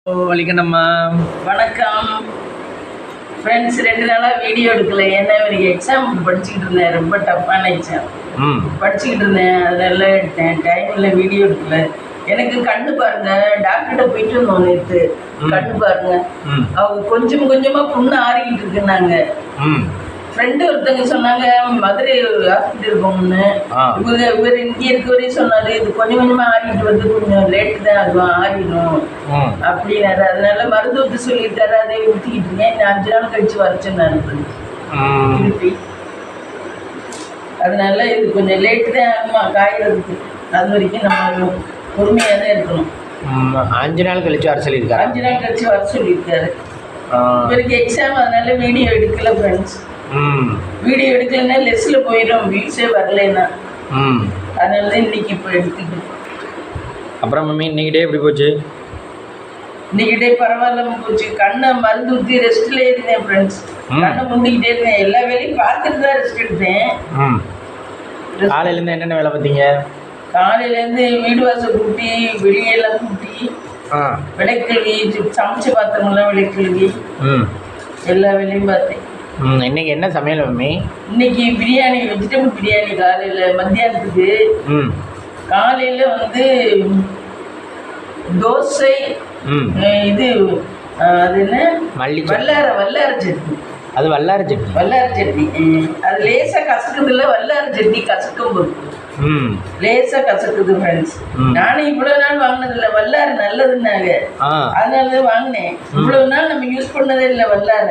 வலிக்கணும்மா. வணக்கம் ஃப்ரெண்ட்ஸ். 2 நாளாக வீடியோ எடுக்கல. ஏன்னா எனக்கு எக்ஸாம் படிச்சுக்கிட்டு இருந்தேன். ரொம்ப டஃப்பான எக்ஸாம் படிச்சுக்கிட்டு இருந்தேன். அதனால டைம் இல்லை, வீடியோ எடுக்கல. எனக்கு கண்ணு பாருங்க, டாக்டர்கிட்ட போயிட்டு வந்தோம் நேற்று. கண்ணு பாருங்க, அவங்க கொஞ்சம் கொஞ்சமாக புண்ணு ஆறிக்கிட்டு இருக்குன்னாங்க. ஃப்ரெண்டு ஒருத்தங்க சொன்னாங்க மதுரை ஹாஸ்பிட்டல் போகணும்னு. இவர் இங்கே இருக்கவரையும் சொன்னாரு இது கொஞ்சம் கொஞ்சமாக ஆறிட்டு வந்து கொஞ்சம் லேட்டு தான் ஆகும், ஆறிடும் அப்படின்னாரு. அதனால மருந்து ஊற்றி சொல்லியிருக்காரு, அதை ஊற்றிக்கிட்டு இருக்கேன். இந்த 5 நாள் கழிச்சு வர சொன்னாரு திருப்பி. அதனால இது கொஞ்சம் லேட்டு தான் ஆகுமா காயறதுக்கு. அது வரைக்கும் நம்ம பொறுமையாக தான் இருக்கணும். 5 நாள் கழிச்சு வர சொல்லியிருக்காரு. 5 நாள் கழிச்சு வர சொல்லியிருக்காரு. இவருக்கு எக்ஸாம், அதனால வீடியோ எடுக்கல ஃப்ரெண்ட்ஸ். வீடியோ எடுக்கலன்னா லெஸ்ஸில் போயிடும், வியூஸே வரலைன்னா. அதனால தான் இன்னைக்கு இப்போ எடுத்துக்கிட்டு. அப்புறம் மம்மி இன்னைக்கு டே எப்படி போச்சு? இன்னைக்கு டே பரவாயில்லாம போச்சு. கண்ணை மருந்து ஊற்றி ரெஸ்ட்ல இருந்தேன் ஃப்ரெண்ட்ஸ். கண்ணை முண்டிக்கிட்டே இருந்தேன். எல்லா வேலையும் பார்த்துட்டு தான் ரெஸ்ட் எடுத்தேன். காலையிலேருந்து என்னென்ன வேலை பார்த்தீங்க? காலையிலேருந்து வீடு வாசல் கூட்டி, வெளியெல்லாம் கூட்டி, விளக்கழுவி, சமைச்ச பாத்திரமெல்லாம் விளக்கழுவி, எல்லா வேலையும் பார்த்தேன். இன்னைக்கு என்ன சமையல் மம்மி? இன்னைக்கு பிரியாணி, வெஜிடபிள் பிரியாணி. காலையில் மத்தியானத்துக்கு. காலையில் வந்து தோசை, இது அது என்ன வல்லார சட்னி. அது வல்லார சட்னி. அது லேசாக கசக்குதுல்ல, வல்லார சட்னி கசக்கும் போது லேசாக கசக்குது ஃப்ரெண்ட்ஸ். நானும் இவ்வளவு நாள் வாங்கினதில்லை. வல்லார நல்லதுன்னாங்க, அதனாலதான் வாங்கினேன். இவ்வளவு நாள் நம்ம யூஸ் பண்ணதே இல்லை வல்லார.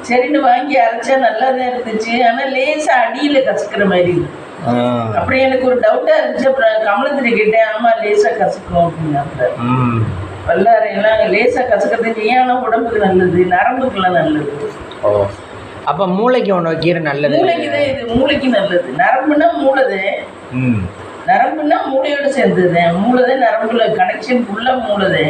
சரின்னு வாங்கி அரைச்சா நல்லா தான் இருந்துச்சு. ஆனால் லேசாக அடியில் கசக்கிற மாதிரி. அப்புறம் எனக்கு ஒரு டவுட்டாக இருந்துச்சு. அப்புறம் கமலத்திட்ட கேட்டேன், ஆமாம் லேசாக கசக்கும் அப்படின்னாப்புல. வல்லாரையெல்லாம் லேசாக கசக்கிறது ஏன்னா உடம்புக்கு நல்லது, நரம்புக்கெல்லாம் நல்லது. ஓ, அப்போ மூளைக்கு ஒன்று கீரை நல்லது. மூளைக்கு தான் இது, மூளைக்கு நல்லது. நரம்புனா மூளைது, நரம்புனா மூளையோடு சேர்ந்தது. மூளைதான் நரம்புல கனெக்ஷன் ஃபுல்லாக மூளைது.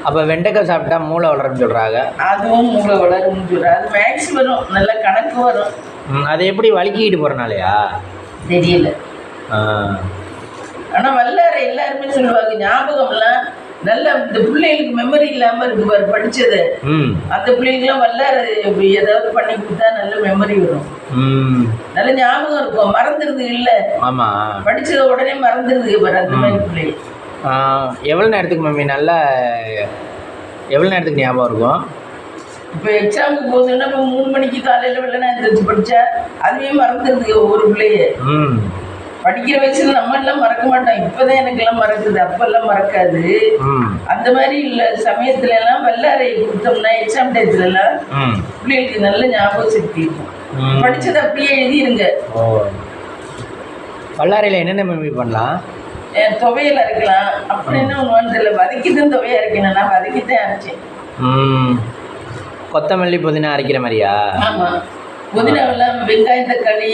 அப்போ வெண்டைக்காய் சாப்பிட்டா மூளை வளரும்னு சொல்கிறாங்க. அதுவும் மூளை வளரும்னு சொல்கிறாங்க. அது மேக்ஸ் வரும், நல்ல கணக்கு வரும். அது எப்படி வலிக்கிட்டு போகிறனாலையா தெரியல. ஆனால் வல்லார எல்லாருமே சொல்லுவாங்க, ஞாபகம்லாம் நல்ல. இந்த பிள்ளைகளுக்கு மெமரி இல்லாமல் இருக்கு பாரு, படித்தது. அந்த பிள்ளைங்களுக்குலாம் வல்லார ஏதாவது பண்ணி கொடுத்தா நல்ல மெமரி வரும், நல்ல ஞாபகம் இருக்கும். மறந்துடுது இல்லை, ஆமாம், படித்ததை உடனே மறந்துடுது பாரு அந்த மாதிரி பிள்ளைகள். எவ்வளோ நேரத்துக்கு மம்மி நல்லா எவ்வளோ நேரத்துக்கு ஞாபகம் இருக்கும்? இப்போ எக்ஸாமுக்கு போகுதுன்னா இப்போ 3 மணிக்கு காலையில் வெள்ளனா எழுந்திரிச்சு படித்தா அதுவே மறந்துடுது ஒவ்வொரு பிள்ளைய. படிக்கிற வயசுல நம்ம எல்லாம் மறக்க மாட்டோம். இப்போதான் எனக்கெல்லாம் மறக்குது, அப்பெல்லாம் மறக்காது. அந்த மாதிரி இல்லை சமயத்துல எல்லாம் வல்லாரை கொடுத்தோம்னா எக்ஸாம் டயத்துல எல்லாம் பிள்ளைகளுக்கு நல்ல ஞாபகம் சக்தி இருக்கும். படிச்சதை அப்படியே எழுதிருங்க. வல்லாரையில் என்னென்ன மம்மி பண்ணலாம்? துவையல் அரைக்கலாம். அப்புறம் என்ன ஒன்று தெரியல, வதக்கிதான் துவையை அரைக்கணும். நான் வதக்கித்தான் அரைச்சேன். கொத்தமல்லி புதினா அரைக்கிற மாதிரியா? ஆமாம், புதினாவெல்லாம் வெங்காயம் தக்காளி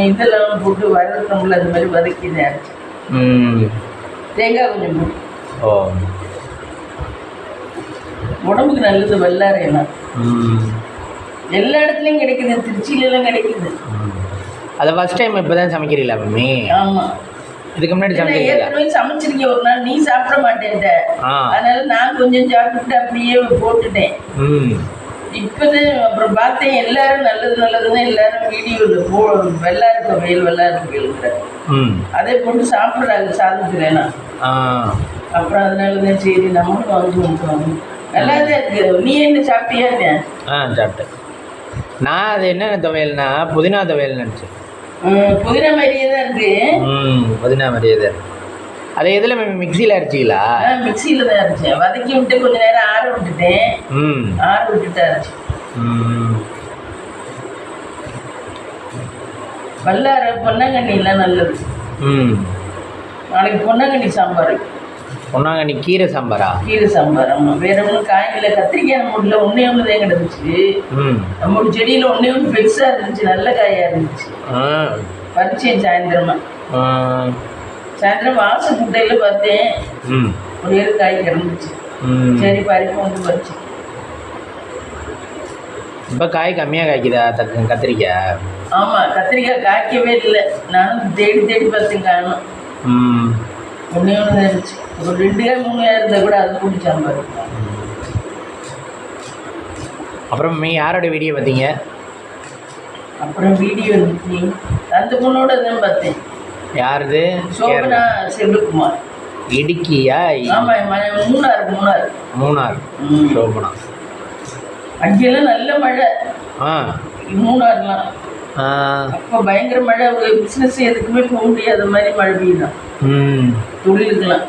இதெல்லாம் போட்டு வதக்கணும்ல, அது மாதிரி வதக்கிதான் அரைச்சேன். தேங்காய் கொஞ்சம் போட்டு. ஓ, உடம்புக்கு நல்லது வல்லாரையெல்லாம். எல்லா இடத்துலையும் கிடைக்குது, திருச்சியிலலாம் கிடைக்குது. அதை ஃபர்ஸ்ட் டைம் இப்போ தான் சமைக்கிறீங்களா மம்மி? ஆமாம், இதுக்கு முன்னாடி சமைச்சிருக்கேன். ஒரு நாள் நீ சாப்பிட மாட்டேன்ட்ட, அதனால நான் கொஞ்சம் சாப்பிட்டு அப்படியே போட்டுட்டேன். இப்போதான் அப்புறம் பார்த்தேன் எல்லாரும் நல்லது நல்லதுன்னு எல்லாரும் வீடியோவில் வெள்ளார துவையல் அதே போட்டு சாப்பிட்றாங்க சாதத்துலனா. அப்புறம் அதனாலதான் சரி நம்மளும் வாங்குவோம். நல்லா தான் இருக்கு. நீ என்ன சாப்பிட்டியா? சாப்பிட்டேன். நான் அது என்ன துவையல்னா புதினா துவையல் நினச்சேன். புதினா மாதிரியே தான் இருக்கு. புதினா மாதிரியே தான். அதை எதில் மிக்சியில் அரைச்சிங்களா? மிக்சியில் தான் அரைச்சேன். வதக்கி விட்டு கொஞ்ச நேரம் ஆற விட்டுட்டேன். ஆற விட்டுட்டு அரைச்சேன். வல்லார பொன்னாங்கண்ணிலாம் நல்லது. நாளைக்கு பொன்னாங்கண்ணி சாம்பார். பொன்னாங்கண்ணி கீரை சாம்பாரா? கீரை சாம்பார். ஆமாம், வேற ஒன்றும் காய்கறில கத்திரிக்காய் நம்மூட்டில் ஒன்றே ஒன்று தான் கிடந்துச்சு. நம்மளோட செடியில் ஒன்றே ஒன்று பெருசாக இருந்துச்சு, நல்ல காயாக இருந்துச்சு. பறிச்சேன் சாயந்தரமா. சாயந்தரம் வாசல் குட்டையில் பார்த்தேன் ஒரே காய் கிடந்துச்சு. சரி பறிப்பு வந்து பறிச்சு. இப்போ காய் கம்மியாக காய்க்குதா கத்திரிக்காய்? ஆமாம், கத்திரிக்காய் காய்க்கவே இல்லை. நானும் தேடி தேடி பார்த்தேன், காணும். ஒன்றே ஒன்று தான் இருந்துச்சு. ஒரு 2,000 3,000 இருந்தால் கூட அது கூட்டி சாம்பார். அப்புறம் யாரோட வீடியோ பார்த்தீங்க? அப்புறம் வீடியோ இருந்துச்சு, அந்த பொண்ணோட தான் பார்த்தேன். யாருது? சோபனா செல்வகுமார். இடுக்கியா? ஆமாம், மூணார். சோபனா. அங்கெல்லாம் நல்ல மழை. மூணார்லாம் அப்போ பயங்கர மழை. பிஸ்னஸ் எதுக்குமே போக முடியாத மாதிரி மழை பெய்யுதான். தொழிலுக்குலாம்.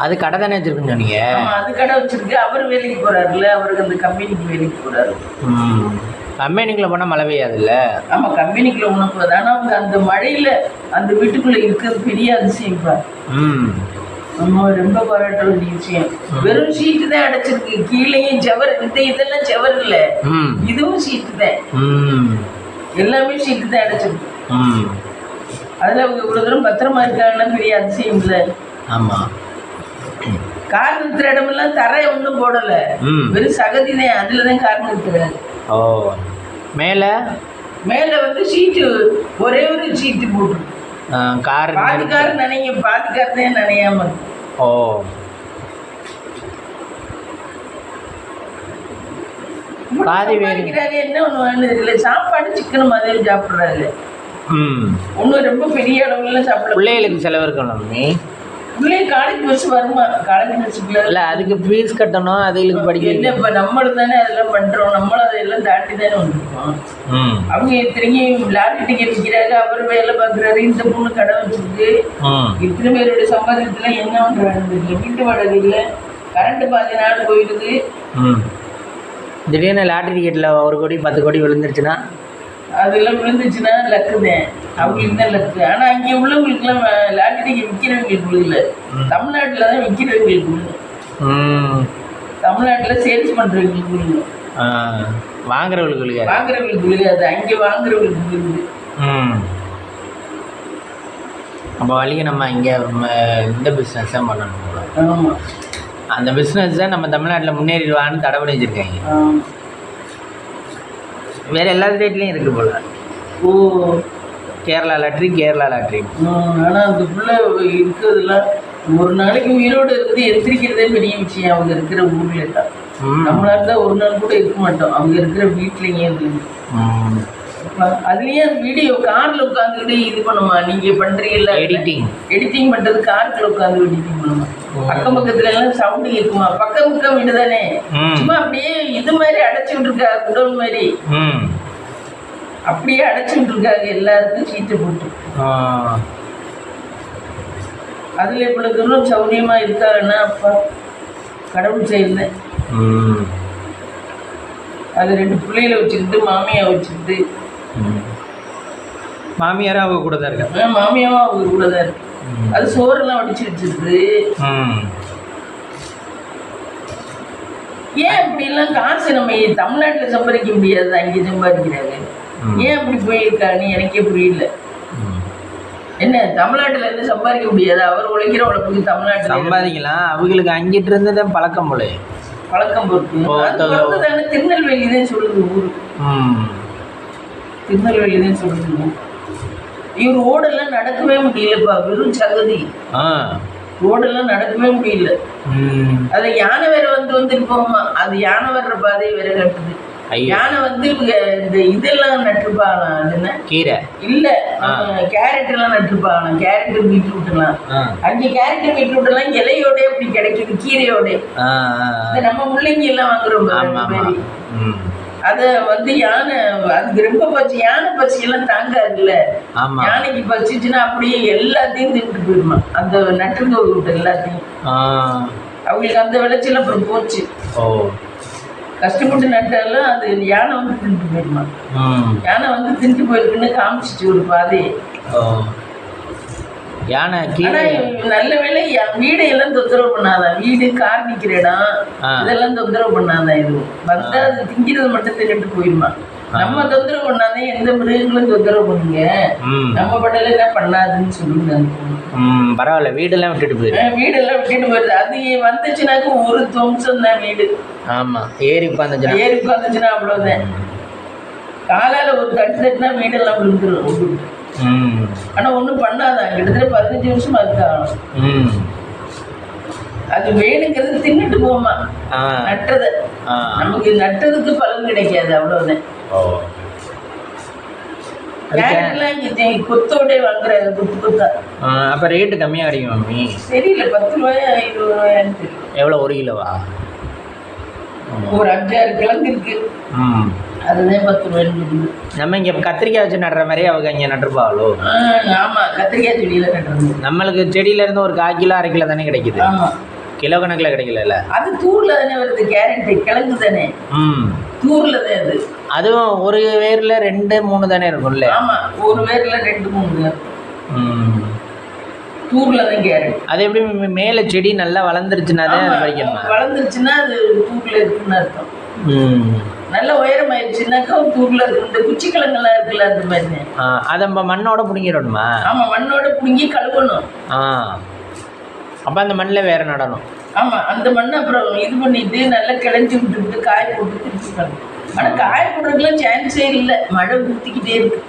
அது கடை தானே வச்சிருக்குன்னு சொன்னீங்க? அது கடை வச்சிருக்கு. அவர் வேலைக்கு போறாருல்ல, அவருக்கு அந்த கம்பெனிக்கு வேலைக்கு போறாரு. கம்பெனிக்குள்ள போனால் மழை பெய்யாதுல்ல? ஆமாம், கம்பெனிக்குள்ள ஒன்றும் போகுது. ஆனால் அவங்க அந்த மழையில் அந்த வீட்டுக்குள்ளே இருக்கிறது பெரிய அதிசயம்ப்பா. நம்ம ரொம்ப பாராட்ட வேண்டிய விஷயம். வெறும் ஷீட்டு தான் அடைச்சிருக்கு, கீழேயும் செவர். இதெல்லாம் செவர் இல்லை, இதுவும் ஷீட்டு தான். எல்லாமே ஷீட்டு தான் அடைச்சிருக்கு. அதில் அவங்க இவ்வளோ தூரம் பத்திரமா இருக்காங்கன்னா பெரிய அதிசயம் இல்லை. ஆமாம். கார் நிறுத்துற இடமெல்லாம் தரை ஒன்றும் போடலை, வெறும் சகதி தான். அதில் தான் கார் நிறுத்துறாரு. ஓ, மேலே வந்து ஷீட்டு, ஒரே ஒரு ஷீட்டு போட்டு கார் பாதிக்கார் நினைங்க, பாதிக்கார் தான் நினையாம. ஓ, பாதி வேறுக்கிறாங்க. என்ன ஒன்று வேணும் இல்லை, சாப்பாடு சிக்கன் மாதிரி சாப்பிட்றாரு. ஒன்றும் ரொம்ப பெரிய அளவுலாம் சாப்பிட. பிள்ளைகளுக்கு செலவு இருக்கணும். பிள்ளைங்க காலேஜ் பஸ் வருமா? காலேஜ் பஸ்ஸுக்குள்ள இல்லை, அதுக்கு ஃபீஸ் கட்டணும், அதுகளுக்கு படிக்க. இல்லை, இப்போ நம்மளும் தானே அதெல்லாம் பண்ணுறோம். நம்மளும் அதையெல்லாம் தாண்டி தானே வந்துருக்கோம். அவங்க இத்தனைக்கும் லாட்டரி டிக்கெட் விற்கிறாங்க, அவர் வேலை பார்க்குறாரு, இந்த பொண்ணு கடை வச்சுருக்கு. இத்தனை பேருடைய சம்பாதியத்தில் என்ன பண்ணுறாங்க? வீட்டு வாடகை இல்லை, கரண்ட்டு பாதி நாள் போயிடுது. திடீர்னு லாட்டரி டிக்கெட்டில் 1 கோடி 10 கோடி விழுந்துருச்சுன்னா, அதெல்லாம் விழுந்துச்சுன்னா லக்கு தான், அவங்களுக்கு தான் லக்கு. ஆனால் அங்கே உள்ளவங்களுக்குலாம் லாட்டரி டிக்கெட் விற்கிறவங்களுக்கு விழுல, தமிழ்நாட்டில் தான் விற்கிறவங்களுக்கு விழுது. தமிழ்நாட்டில் சேல்ஸ் பண்ணுறவங்களுக்கு விழுது, வாங்குறவங்களுக்கு விழுகாது. அங்கே வாங்குறவங்களுக்கு விழுது. அப்போ வழியை நம்ம இங்கே இந்த பிஸ்னஸ் தான் பண்ணணும். ஆமாம், அந்த பிஸ்னஸ் தான் நம்ம தமிழ்நாட்டில் முன்னேறிடுவான்னு தடை பண்ணி வச்சுருக்காங்க. வேறு எல்லா ஸ்டேட்லேயும் இருக்குது போல். ஓ, கேரளா லாட்ரி. ஆனால் அந்த பிள்ளை இருக்கிறதுலாம் ஒரு நாளைக்கு உயிரோடு இருந்து எந்திரிக்கிறதே பெரிய விஷயம். அவங்க இருக்கிற ஊரில் தான். நம்மளால தான் ஒரு நாள் கூட இருக்க மாட்டோம் அவங்க இருக்கிற வீட்லேயே இருந்து. அதுலேயே வீடியோ காரில் உட்காந்துக்கிட்டு இது பண்ணுமா? நீங்கள் பண்ணுறீங்களா எடிட்டிங் பண்ணுறது? காருக்குள்ள உட்காந்து எடிட்டிங் பண்ணுமா? அக்கம் பக்கத்துல எல்லாம் சவுண்டு கேட்குமா? பக்கம் வீடு தானே, சும்மா அப்படியே இது மாதிரி அடைச்சி விட்டுருக்கா, குடல் மாதிரி அப்படியே அடைச்சி விட்டுருக்காங்க. எல்லாருக்கும் சீட்டை போட்டு அதில் இவ்வளோ தூரம் சௌரியமாக இருக்காருன்னா அப்பா கடவுள் செய்யல. அது 2 பிள்ளைகளை வச்சுக்கிட்டு, மாமியை வச்சுக்கிட்டு. மாமியாரும் அவங்க கூட தான் இருக்காங்க. மாமியாவும் அவங்க கூட தான் இருக்கு. அது சோறெல்லாம் வடிச்சு வச்சிருக்கு. ஏன் இப்படிலாம் காசு நம்ம தமிழ்நாட்டில் சம்பாதிக்க முடியாது, அங்கே சம்பாதிக்கிறாங்க? ஏன் அப்படி போயிருக்கான்னு எனக்கே புரியல. என்ன தமிழ்நாட்டில் இருந்து சம்பாதிக்க முடியாது? அவர் உழைக்கிற உழைப்புக்கு தமிழ்நாட்டில் சம்பாதிக்கலாம். அவங்களுக்கு அங்கிட்டு இருந்து தான் பழக்கம் போல. பழக்கம் பொறுத்து தானே. திருநெல்வேலி தான் சொல்லுது ஊர். திருநெல்வேலி தான் சொல்லுது. இவர் ரோடெல்லாம் நடக்கவே முடியலப்பா, வெறும் சகதி. ரோடெல்லாம் நடக்கவே முடியல. அது யானை வேற வந்துட்டு போமா. அது யானை வர்ற பாதை வேற கட்டுது. யானை வந்து இந்த இதெல்லாம் நட்டுருப்பாங்களாம். அது என்ன கீரை இல்லை, கேரட் எல்லாம் நட்டுருப்பாங்களாம். கேரட்டு பீட்ரூட்லாம் அங்கே கேரட்டு பீட்ரூட்லாம் இலையோட அப்படி கிடைக்குது, கீரையோட. நம்ம முள்ளங்கி எல்லாம் வாங்குறோம். அதை வந்து யானை அதுக்கு ரொம்ப பச்சை, யானை பச்சையெல்லாம் தாங்காதுல்ல. யானைக்கு பச்சிச்சுன்னா அப்படியே எல்லாத்தையும் தின்ட்டு போயிடுமா, அந்த நட்டுங்க விட்டு எல்லாத்தையும். அவங்களுக்கு அந்த விளைச்சல் அப்புறம் போச்சு. கஷ்டப்பட்டு நட்டாலும் அது யானை வந்து தின்ட்டு போயிடுமா. யானை வந்து தின்ட்டு போயிருக்குன்னு காமிச்சிச்சு ஒரு பாதை. யானை நல்ல வேலை வீடையெல்லாம் தொந்தரவு பண்ணாதான். வீடு கார் நிற்கிற இடம் இதெல்லாம் தொந்தரவு பண்ணாதான். இது வந்தா அது திங்கிறது மட்டும் தின்னுட்டு போயிடுமா. நம்ம தொந்தரவு பண்ணாதே, எந்த மிருகங்களும் தொந்தரவு பண்ணுங்க, நம்ம படல என்ன பண்ணாதுன்னு சொல்லுங்க. பரவாயில்ல, வீடெல்லாம் விட்டுட்டு போயிடுது. வீடெல்லாம் விட்டுட்டு போயிடுது. அது வந்துச்சுனாக்க ஒரு துவம்சம் தான் வீடு. ஆமா, ஏறி உட்காந்துச்சுன்னா அவ்வளவுதான். காலால ஒரு தட்டுனா வீடெல்லாம் விழுந்துடும். ஆனா ஒண்ணும் பண்ணாதான், கிட்டத்தட்ட 15 வருஷமா இருக்காங்க. அது வேணுங்கிறது தின்னுட்டு போமா, நட்டத நமக்கு நட்டதுக்கு பலன் கிடைக்காது, அவ்வளவுதான். கொத்தோட வாங்குற கொத்தா. அப்ப ரேட்டு கம்மியா கிடைக்கும் மம்மி? தெரியல, 10 ரூபாயா 20 ரூபாயான்னு தெரியல. எவ்வளவு, 1 கிலோவா? ஒரு 5-6 கிழங்கு இருக்கு, அதுதான் 10 ரூபாய். நம்ம இங்க கத்திரிக்காய் வச்சு நடுற மாதிரி அவங்க இங்க நட்டுருப்பாங்களோ? ஆமா, கத்திரிக்காய் செடியில நட்டுறது. நம்மளுக்கு செடியில இருந்து ஒரு 1/4 கிலோ 1/2 கிலோ தானே கிடைக்குது. ஆமா, கிலோ கணக்குல கிடைக்கல. அது தூர்ல தானே வருது, கேரட் கிழங்கு தானே. தூர்ல தான் அது. அதுவும் ஒரு வேர்ல 2-3 தானே இருக்கும்ல? ஆமா, ஒரு வேர்ல 2-3 தான். தூர்ல தான் கேரட். அது எப்படி மேல செடி நல்லா வளர்ந்துருச்சுன்னா தான் பறிக்கணுமா? வளர்ந்துருச்சுன்னா அது தூர்ல இருக்குன்னு அர்த்தம். நல்ல உயரம் ஆயிடுச்சுன்னாக்கா தூர்ல இருக்கு. இந்த குச்சி கிழங்கெல்லாம் இருக்குல்ல, அந்த மாதிரி. அதை நம்ம மண்ணோட பிடுங்கிடணுமா? ஆமா, மண்ணோட பிடுங்கி கழுவணும். அப்போ அந்த மண்ணில் வேற நடணும். ஆமா, அந்த மண்ணை அப்புறம் இது பண்ணிட்டு நல்லா கிளஞ்சி விட்டுட்டு காய போட்டு திருச்சிக்கணும். ஆனால் காய போடுறதுக்குலாம் சான்ஸே இல்லை, மழை ஊற்றிக்கிட்டே இருக்கு.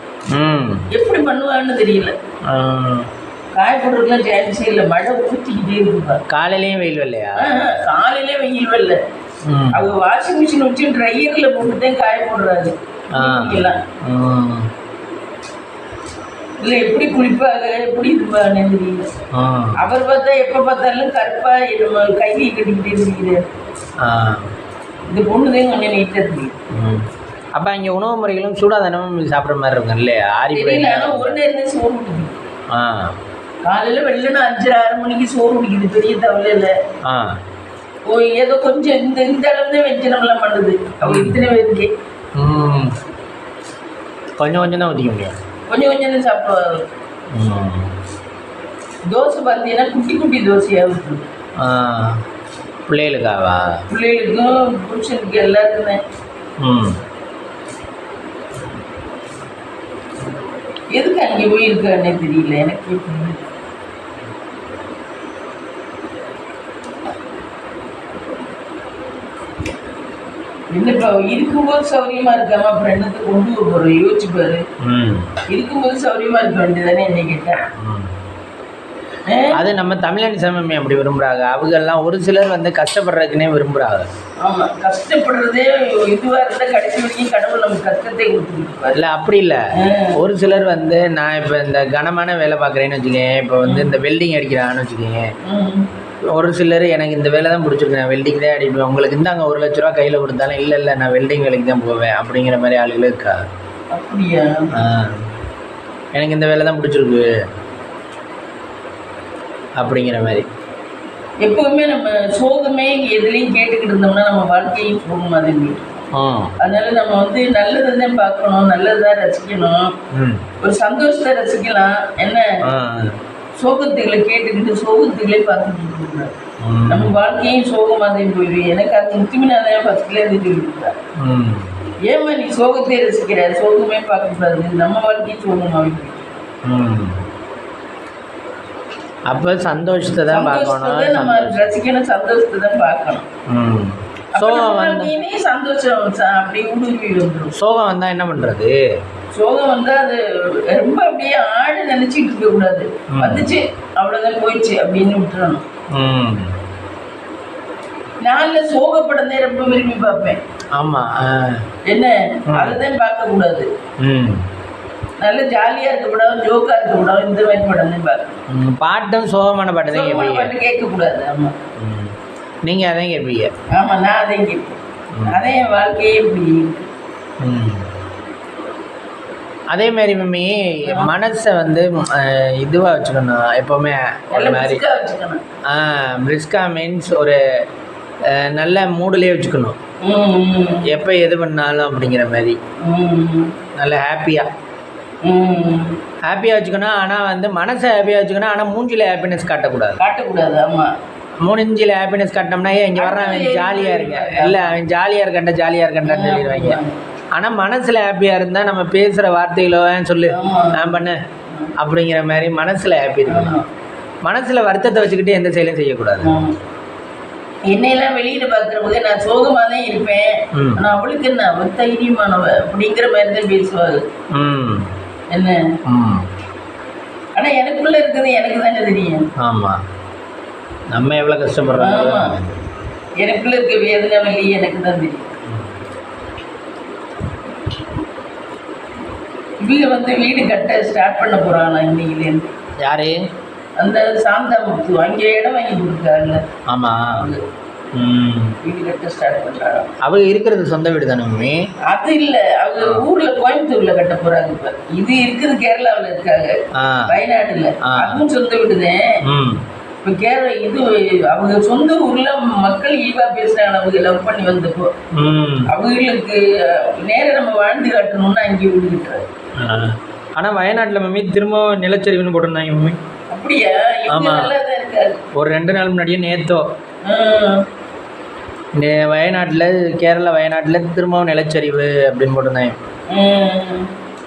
எப்படி பண்ணுவான்னு தெரியல. காய போடுறதுக்குலாம் சான்ஸே இல்லை, மழை ஊற்றிக்கிட்டே இருக்குப்பா. காலையிலேயும் வெயில் வரலையா? காலையிலே வெயில் வரல. அவங்க வாஷிங் மிஷின் வச்சு ட்ரையரில் போட்டுதான் காய போடுறாரு எல்லாம். இல்லை எப்படி குளிப்பாங்க, எப்படி இருப்பாங்க தெரியல. அவர் பார்த்தா எப்போ பார்த்தாலும் கருப்பா நம்ம கையை கட்டிக்கிட்டே இருக்கிறார். இந்த பொண்ணுதான் கொஞ்சம் நீட்டாக தெரியும். அப்போ இங்கே உணவு முறைகளும் சூடாக தானே சாப்பிட்ற மாதிரி இருக்கும் இல்லையா? தெரியல, ஆனால் ஒரு நேரம் சோறு குடிக்குது. காலையில் வெள்ளனா 5-6 மணிக்கு சோறு குடிக்குது, பெரிய தவளை இல்லை. ஏதோ கொஞ்சம் இந்த அளவு தான் வெஞ்சனம்லாம் பண்ணுது அவங்க இத்தனை பேருக்கு. கொஞ்சம் கொஞ்சம் தான் ஊற்றிக்க முடியும், கொஞ்சம் கொஞ்சம் தான் சாப்பிடுவாங்க. தோசை பார்த்தீங்கன்னா குட்டி குட்டி தோசையாக இருக்குது. பிள்ளைகளுக்காவா? பிள்ளைகளுக்கும் புருஷனுக்கு எல்லாருக்குமே. எதுக்கு அங்கே போயிருக்கானே தெரியல எனக்கு. என்னப்பா இருக்கும்போது சௌரியமா இருக்காம அப்புறம் என்னத்தை கொண்டு போறோம், யோசிச்சு பாரு. இருக்கும்போது சௌரியமா இருக்க வேண்டியதானே என்ன கேட்டேன். அது நம்ம தமிழன் சமமே அப்படி விரும்புறாங்க. அவங்க எல்லாம் ஒரு சிலர் வந்து கஷ்டப்படுறதுக்குன்னே விரும்புறாங்க. ஆமா, கஷ்டப்படுறதே இதுவா இருந்தா கடைசி வரைக்கும் கடவுள் நமக்கு கஷ்டத்தை கொடுத்துருப்பாரு. இல்லை அப்படி இல்லை, ஒரு சிலர் வந்து நான் இப்போ இந்த கனமான வேலை பார்க்குறேன்னு வச்சுக்கேன், இப்போ வந்து இந்த வெல்டிங் அடிக்கிறான்னு வச்சுக்கேங்க. ஒரு சிலர் எனக்கு இந்த வேலை தான் பிடிச்சிருக்கேன், வெல்டிங் தான் அடிப்பேன், உங்களுக்கு இருந்தாங்க 1 லட்ச ரூபா கையில் கொடுத்தாலும் இல்லை இல்லை நான் வெல்டிங் வேலைக்கு தான் போவேன் அப்படிங்கிற மாதிரி ஆளுகளும் இருக்கா. அப்படியா? எனக்கு இந்த வேலை தான் பிடிச்சிருக்கு அப்படிங்கிற மாதிரி. எப்பவுமே நம்ம சோகமே எதுலையும் கேட்டுக்கிட்டு இருந்தோம்னா நம்ம வாழ்க்கையும் சோகமாக தான் இருக்கும். அதனால நம்ம வந்து நல்லதை தான் பார்க்கணும், நல்லதான் ரசிக்கணும், ஒரு சந்தோஷத்தை ரசிக்கலாம். என்ன சோகத்துகளை கேட்டுக்கிட்டு சோகத்துகளே பார்த்துட்டு இருக்கக்கூடாது. நம்ம வாழ்க்கையும் சோகமாக தான் போயிடுவோம். எனக்கு அது முத்துமினாதான் ஃபர்ஸ்ட்லேருந்து சொல்லியிருக்கேன். ஏமா நீ சோகத்தை ரசிக்கிற, சோகமே பார்க்கக்கூடாது, நம்ம வாழ்க்கையும் சோகமாக போயிடும். அப்போ சந்தோஷத்தை தான் பார்க்கணும், நம்ம ரசிக்கணும், சந்தோஷத்தை தான் பார்க்கணும். சோகம் சந்தோஷம் அப்படி ஊடுருவி வந்துடும். சோகம் வந்தால் என்ன பண்ணுறது? சோகம் வந்தால் அது ரொம்ப அப்படியே ஆடு நினச்சிட்டு இருக்கக்கூடாது. வந்துச்சு அவ்வளோதான் போயிடுச்சு அப்படின்னு விட்டுறணும். நான் சோகப்படனே ரொம்ப விரும்பி பார்ப்பேன். ஆமாம், என்ன அதுதான் பார்க்கக்கூடாது. நல்ல ஜாலியாக இருக்கக்கூடாது, ஜோக்காக இருக்கக்கூடாது, இந்த மாதிரி படம் தான் பார்க்கணும். பாட்டும் சோகமான பாட்டு தான் கேட்பீங்க? கேட்கக்கூடாது. ஆமாம், நீங்கள் அதான் கேட்பீங்க? ஆமாம், நான் அதையும் கேட்பேன். அதே என் வாழ்க்கையே இப்படி இருக்கு. அதே மாதிரி மம்மி மனசை வந்து இதுவாக வச்சுக்கணும் எப்போவுமே. ஒரு மாதிரி பிரிஸ்கா மீன்ஸ் ஒரு நல்ல மூடிலே வச்சுக்கணும், எப்போ எது பண்ணாலும் அப்படிங்கிற மாதிரி. நல்ல ஹாப்பியாக வச்சுக்கணும். ஆனால் வந்து மனசை ஹாப்பியாக வச்சுக்கணும். ஆனால் மூஞ்சில் ஹாப்பினஸ் காட்டக்கூடாது. ஆமாம், மூஞ்சில் ஹாப்பினஸ் காட்டினோம்னா இங்கே வர்றான் அவன் ஜாலியாக இருக்க, இல்லை அவன் ஜாலியாக இருக்கண்டான்னு சொல்லிடுவாங்க. ஆனால் மனசில் ஹாப்பியாக இருந்தால் நம்ம பேசுகிற வார்த்தைகளோ சொல்லு நான் பண்ண அப்படிங்கிற மாதிரி மனசில் ஹாப்பி இருக்கணும். மனசில் வருத்தத்தை வச்சுக்கிட்டு எந்த செயலையும் செய்யக்கூடாது. என்னையெல்லாம் வெளியில பார்க்குறவங்க நான் சோகமாக தான் இருப்பேன், ஆனால் அவளுக்கு என்ன அவள் தைரியமானவ அப்படிங்கிற மாதிரி தான் பேசுவாள். என்ன ஆனா எனக்குள்ள இருக்குது எனக்கு தானே தெரியும். ஆமா, நம்ம எவ்வளவு கஷ்டப்படுறோம். ஆமா, எனக்குள்ள இருக்க வேதனை வலி எனக்கு தான் தெரியும். இவங்க வந்து வீடு கட்ட ஸ்டார்ட் பண்ண போறாங்களா இன்னைக்குலேருந்து? யாரு? அந்த சாந்தாமுத்து அங்கே இடம் வாங்கி கொடுத்தாங்கல்ல. ஆமா. வீடு கட்ட ஸ்டார்ட் பண்றாங்க. அவங்க இருக்கிறது சொந்த வீடு தானே மம்மி? அது இல்ல, அவங்க ஊர்ல கோயம்புத்தூர்ல கட்ட போறாங்க. இப்ப இது இருக்குது கேரளாவில் இருக்காங்க, வயநாடுல. அதுவும் சொந்த வீடுதான். இப்ப கேரளா இது அவங்க சொந்த ஊர்ல மக்கள் ஈவா பேசுறாங்க. அவங்க லவ் பண்ணி வந்தப்போ அவங்களுக்கு நேரம் நம்ம வாழ்ந்து காட்டணும்னு அங்கே வீடு கட்டுறாங்க. ஆனா வயநாட்டுல மம்மி திரும்ப நிலச்சரிவுன்னு போட்டிருந்தாங்க மம்மி. அப்படியா? ஆமா, நல்லாதான் இருக்காது. ஒரு 2 நாள் முன்னாடியே நேத்தோ வயநாட்டில் கேரளா வயநாட்டில் திரும்பவும் நிலச்சரிவு அப்படின்னு போட்டிருந்தாங்க.